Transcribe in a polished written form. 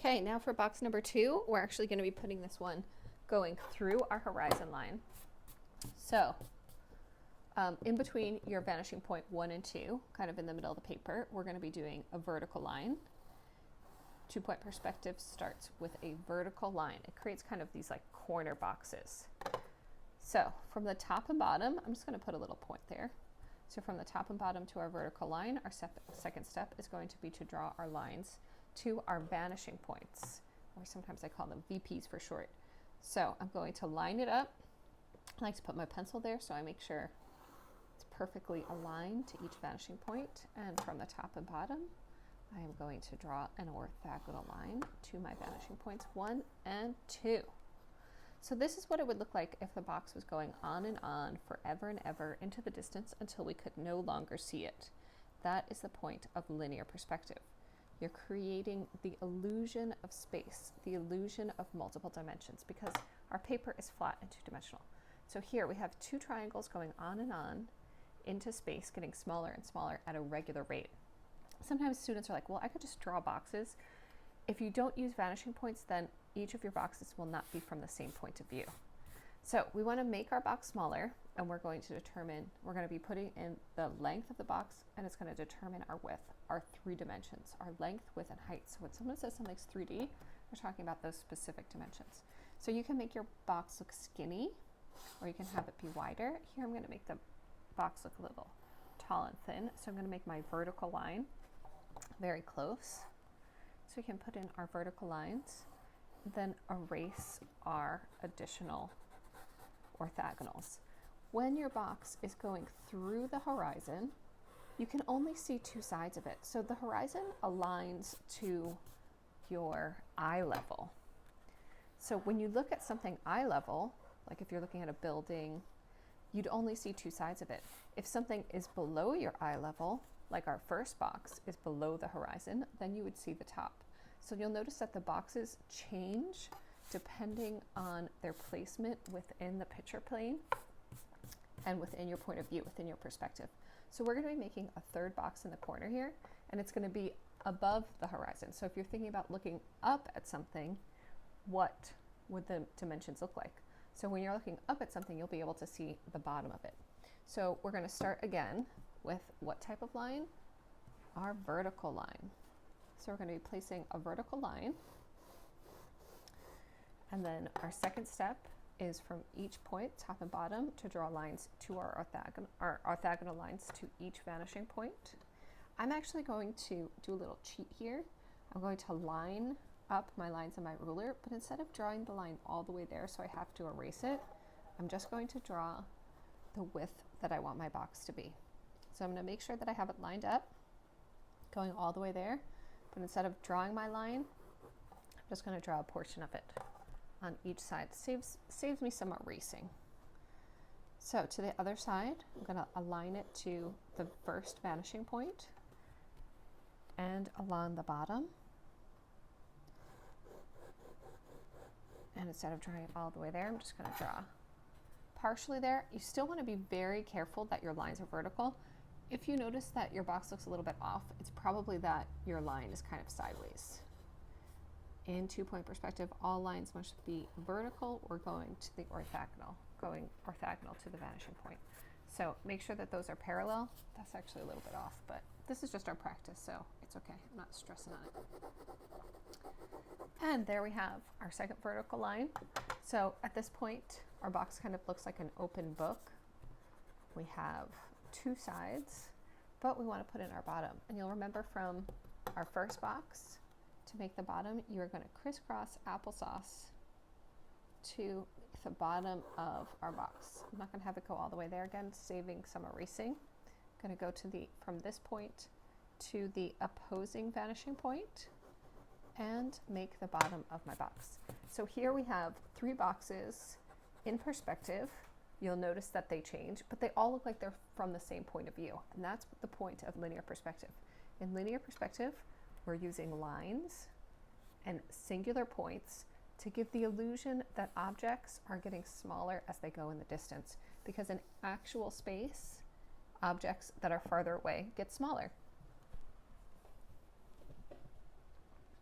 Okay, now for box number 2, we're actually going to be putting this one going through our horizon line. So in between your vanishing point 1 and 2, kind of in the middle of the paper, we're going to be doing a vertical line. 2-point perspective starts with a vertical line. It creates kind of these like corner boxes. So from the top and bottom, I'm just going to put a little point there. So from the top and bottom to our vertical line, our second step is going to be to draw our lines to our vanishing points, or sometimes I call them VPs for short. So I'm going to line it up. I like to put my pencil there so I make sure it's perfectly aligned to each vanishing point. And from the top and bottom, I am going to draw an orthogonal line to my vanishing points 1 and 2. So this is what it would look like if the box was going on and on forever and ever into the distance until we could no longer see it. That is the point of linear perspective. You're creating the illusion of space, the illusion of multiple dimensions, because our paper is flat and two-dimensional. So here we have 2 triangles going on and on into space, getting smaller and smaller at a regular rate. Sometimes students are like, well, I could just draw boxes. If you don't use vanishing points, then each of your boxes will not be from the same point of view. So we want to make our box smaller, and we're going to be putting in the length of the box, and it's going to determine our width, our 3 dimensions, our length, width, and height. So when someone says something's 3D, we're talking about those specific dimensions. So you can make your box look skinny, or you can have it be wider. Here I'm going to make the box look a little tall and thin. So I'm going to make my vertical line very close. So we can put in our vertical lines, then erase our additional orthogonals. When your box is going through the horizon, you can only see 2 sides of it. So the horizon aligns to your eye level. So when you look at something eye level, like if you're looking at a building, you'd only see 2 sides of it. If something is below your eye level, like our first box is below the horizon, then you would see the top. So you'll notice that the boxes change depending on their placement within the picture plane and within your point of view, within your perspective. So we're going to be making a 3rd box in the corner here, and it's going to be above the horizon. So if you're thinking about looking up at something, what would the dimensions look like? So when you're looking up at something, you'll be able to see the bottom of it. So we're going to start again with what type of line? Our vertical line. So we're going to be placing a vertical line, and then our second step is from each point, top and bottom, to draw lines to our orthogonal lines to each vanishing point. I'm actually going to do a little cheat here. I'm going to line up my lines on my ruler, but instead of drawing the line all the way there so I have to erase it, I'm just going to draw the width that I want my box to be. So I'm going to make sure that I have it lined up, going all the way there, but instead of drawing my line, I'm just going to draw a portion of it on each side. Saves me some erasing. So to the other side, I'm going to align it to the first vanishing point and along the bottom. And instead of drawing it all the way there, I'm just going to draw partially there. You still want to be very careful that your lines are vertical. If you notice that your box looks a little bit off, it's probably that your line is kind of sideways. In 2-point perspective, all lines must be vertical or going to the orthogonal, going orthogonal to the vanishing point. So make sure that those are parallel. That's actually a little bit off, but this is just our practice, so it's okay. I'm not stressing on it. And there we have our second vertical line. So at this point, our box kind of looks like an open book. We have 2 sides, but we want to put in our bottom. And you'll remember from our first box, to make the bottom, you are going to crisscross applesauce to the bottom of our box. I'm not going to have it go all the way there again, saving some erasing. I'm going to go to from this point to the opposing vanishing point and make the bottom of my box. So here we have 3 boxes in perspective. You'll notice that they change, but they all look like they're from the same point of view. And that's the point of linear perspective. In linear perspective, we're using lines and singular points to give the illusion that objects are getting smaller as they go in the distance, because in actual space, objects that are farther away get smaller.